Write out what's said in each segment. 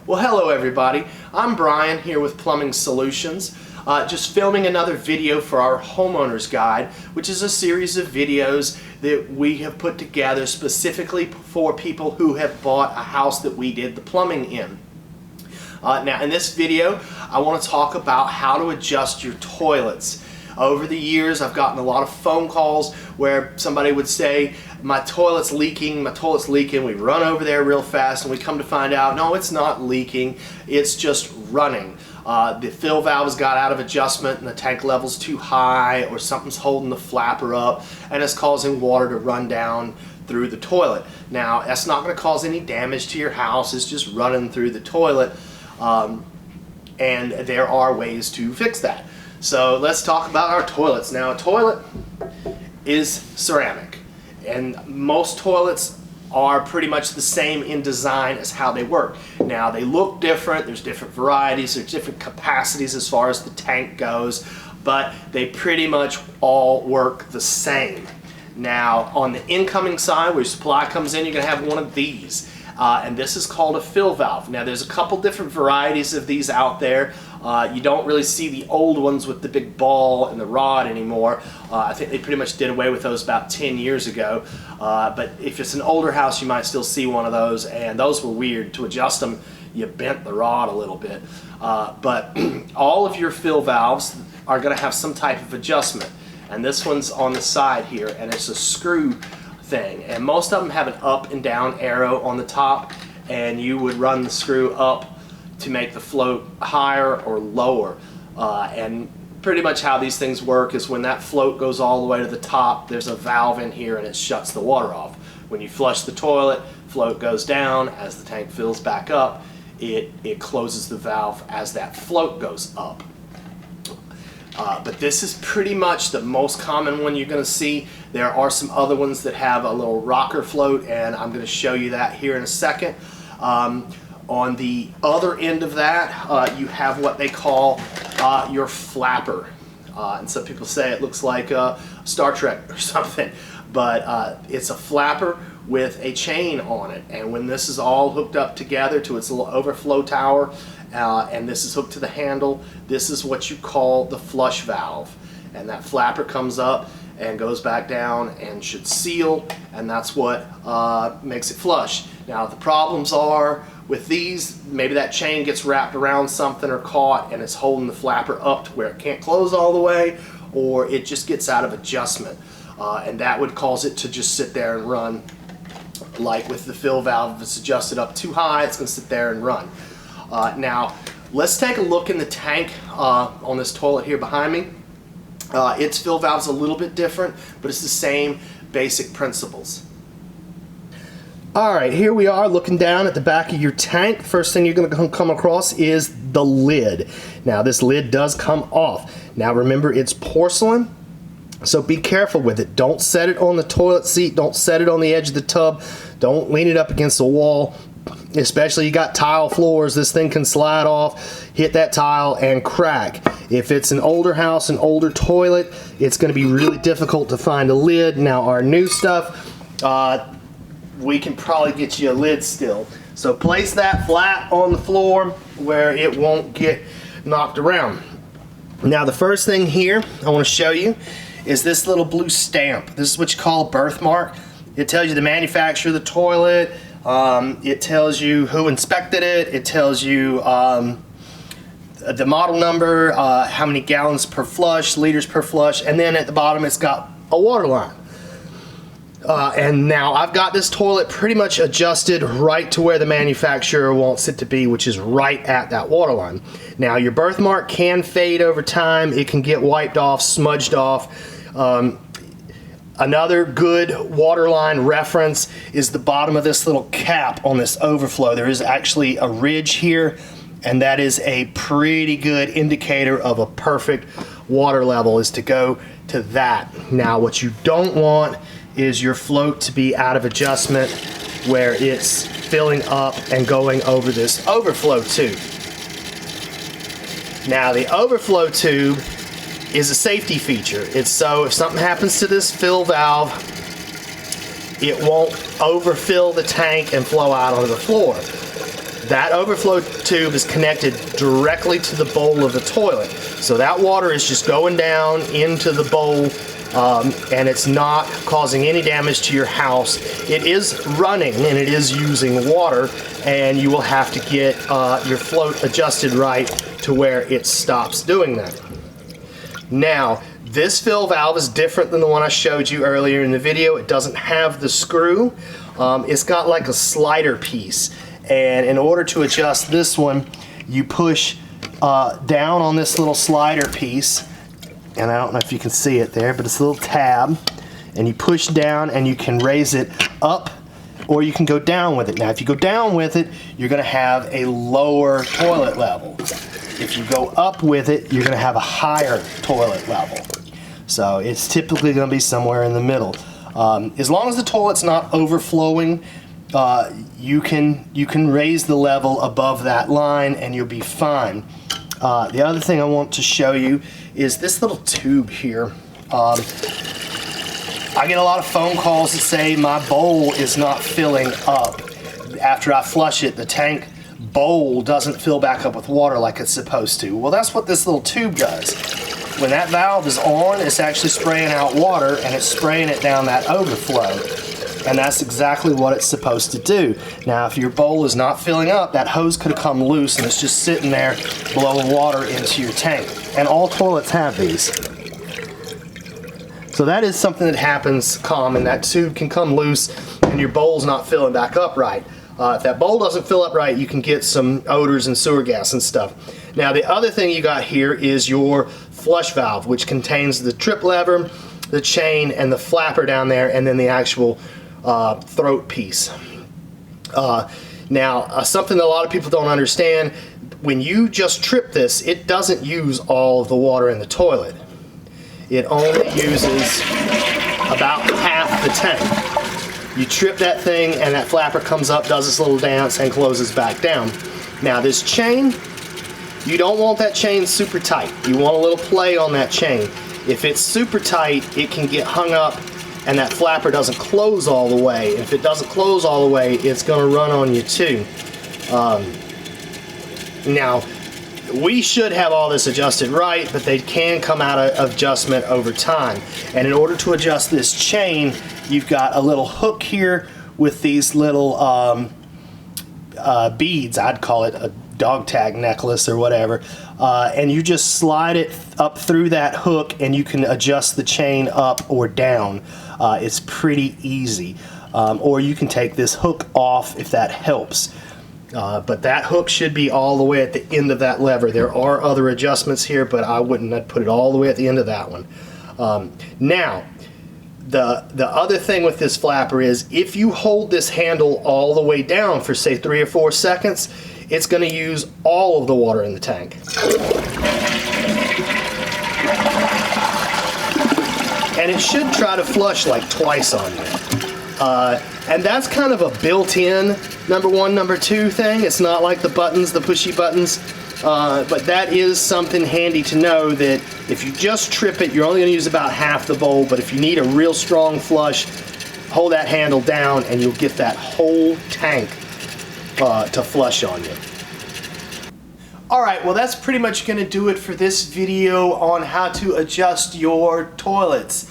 Well, hello everybody. I'm Brian here with Plumbing Solutions. Just filming another video for our Homeowner's Guide, which is a series of videos that we have put together specifically for people who have bought a house that we did the plumbing in. Now in this video, I want to talk about how to adjust your toilets. Over the years, I've gotten a lot of phone calls where somebody would say, my toilet's leaking, we run over there real fast and we come to find out, no, it's not leaking, it's just running. The fill valve's got out of adjustment and the tank level's too high, or something's holding the flapper up and it's causing water to run down through the toilet. Now, that's not going to cause any damage to your house, it's just running through the toilet, and there are ways to fix that. So let's talk about our toilets. Now, a toilet is ceramic, and most toilets are pretty much the same in design as how they work. Now, they look different, there's different varieties, there's different capacities as far as the tank goes, but they pretty much all work the same. Now, on the incoming side, where your supply comes in, you're gonna have one of these. And this is called a fill valve. Now, there's a couple different varieties of these out there. You don't really see the old ones with the big ball and the rod anymore. I think they pretty much did away with those about 10 years ago. But if it's an older house, you might still see one of those, and those were weird. To adjust them, you bent the rod a little bit. But all of your fill valves are going to have some type of adjustment. And this one's on the side here, and it's a screw thing, and most of them have an up and down arrow on the top, and you would run the screw up to make the float higher or lower, and pretty much how these things work is when that float goes all the way to the top, there's a valve in here and it shuts the water off. When you flush the toilet, float goes down. As the tank fills back up, it closes the valve as that float goes up. But this is pretty much the most common one you're going to see. There are some other ones that have a little rocker float, and I'm going to show you that here in a second. On the other end of that, you have what they call your flapper. And some people say it looks like Star Trek or something, but it's a flapper with a chain on it. And when this is all hooked up together to its little overflow tower, and this is hooked to the handle, this is what you call the flush valve. And that flapper comes up and goes back down and should seal, and that's what makes it flush. Now, the problems are with these, maybe that chain gets wrapped around something or caught and it's holding the flapper up to where it can't close all the way, or it just gets out of adjustment. And that would cause it to just sit there and run. Like with the fill valve, if it's adjusted up too high, it's going to sit there and run. Now, let's take a look in the tank on this toilet here behind me. Its fill valve's a little bit different, but it's the same basic principles. Alright, here we are looking down at the back of your tank. First thing you're going to come across is the lid. Now, this lid does come off. Now, remember, it's porcelain, so be careful with it. Don't set it on the toilet seat. Don't set it on the edge of the tub. Don't lean it up against the wall. Especially you got tile floors, this thing can slide off, hit that tile, and crack. If it's an older house, an older toilet, it's going to be really difficult to find a lid. Now, our new stuff, we can probably get you a lid still. So place that flat on the floor where it won't get knocked around. Now, the first thing here I want to show you is this little blue stamp. This is what you call a birthmark. It tells you the manufacturer of the toilet. It tells you who inspected it. It tells you the model number, how many gallons per flush, liters per flush, and then at the bottom it's got a water line. And now I've got this toilet pretty much adjusted right to where the manufacturer wants it to be, which is right at that water line. Now, your birthmark can fade over time. It can get wiped off, smudged off. Another good waterline reference is the bottom of this little cap on this overflow. There is actually a ridge here, and that is a pretty good indicator of a perfect water level, is to go to that. Now, what you don't want is your float to be out of adjustment where it's filling up and going over this overflow tube. Now, the overflow tube is a safety feature. It's so if something happens to this fill valve, it won't overfill the tank and flow out onto the floor. that overflow tube is connected directly to the bowl of the toilet. So that water is just going down into the bowl, and it's not causing any damage to your house. It is running and it is using water, and you will have to get your float adjusted right to where it stops doing that. Now, this fill valve is different than the one I showed you earlier in the video. It doesn't have the screw. It's got like a slider piece, and in order to adjust this one, you push down on this little slider piece, and I don't know if you can see it there, but it's a little tab, and you push down and you can raise it up, or you can go down with it. Now if you go down with it, you're going to have a lower toilet level. If you go up with it, you're going to have a higher toilet level. So it's typically going to be somewhere in the middle. As long as the toilet's not overflowing, you can raise the level above that line and you'll be fine. The other thing I want to show you is this little tube here. I get a lot of phone calls that say my bowl is not filling up. After I flush it, the tank bowl doesn't fill back up with water like it's supposed to. Well, that's what this little tube does. When that valve is on, it's actually spraying out water and it's spraying it down that overflow. And that's exactly what it's supposed to do. Now, if your bowl is not filling up, that hose could have come loose and it's just sitting there blowing water into your tank. And all toilets have these. So that is something that happens common. That tube can come loose and your bowl's not filling back up right. If that bowl doesn't fill up right, you can get some odors and sewer gas and stuff. Now, the other thing you got here is your flush valve, which contains the trip lever, the chain, and the flapper down there, and then the actual throat piece. Now, something that a lot of people don't understand, when you just trip this, it doesn't use all of the water in the toilet. It only uses about half the tank. You trip that thing and that flapper comes up, does this little dance, and closes back down. Now this chain, you don't want that chain super tight. You want a little play on that chain. If it's super tight, it can get hung up and that flapper doesn't close all the way. If it doesn't close all the way, it's going to run on you too. Now, we should have all this adjusted right, but they can come out of adjustment over time. And in order to adjust this chain, you've got a little hook here with these little beads. I'd call it a dog tag necklace or whatever. And you just slide it up through that hook and you can adjust the chain up or down. It's pretty easy. Or you can take this hook off if that helps. But that hook should be all the way at the end of that lever. There are other adjustments here, but I'd put it all the way at the end of that one. Now, the other thing with this flapper is if you hold this handle all the way down for say 3 or 4 seconds, it's going to use all of the water in the tank. And it should try to flush like twice on you. And that's kind of a built-in number 1, number 2 thing. It's not like the buttons, the pushy buttons. But that is something handy to know, that if you just trip it, you're only going to use about half the bowl. But if you need a real strong flush, hold that handle down and you'll get that whole tank to flush on you. Alright, well that's pretty much going to do it for this video on how to adjust your toilets.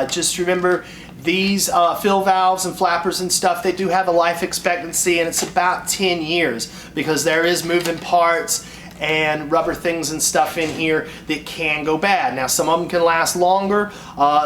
Just remember, these fill valves and flappers and stuff, they do have a life expectancy, and it's about 10 years because there is moving parts and rubber things and stuff in here that can go bad. Now some of them can last longer,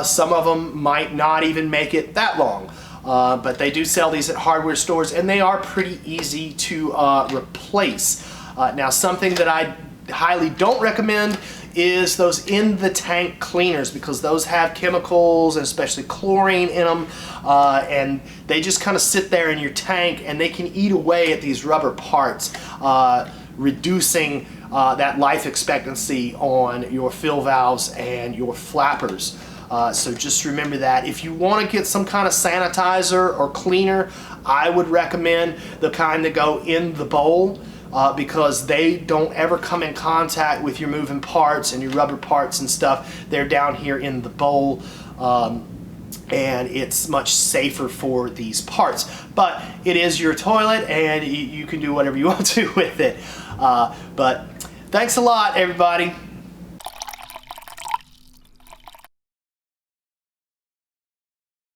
some of them might not even make it that long. But they do sell these at hardware stores and they are pretty easy to replace. Now something that I highly don't recommend is those in the tank cleaners, because those have chemicals and especially chlorine in them, and they just kind of sit there in your tank and they can eat away at these rubber parts, reducing that life expectancy on your fill valves and your flappers. So just remember that. If you want to get some kind of sanitizer or cleaner, I would recommend the kind that go in the bowl. Because they don't ever come in contact with your moving parts and your rubber parts and stuff. They're down here in the bowl. and it's much safer for these parts. But it is your toilet, and you can do whatever you want to with it. But thanks a lot, everybody.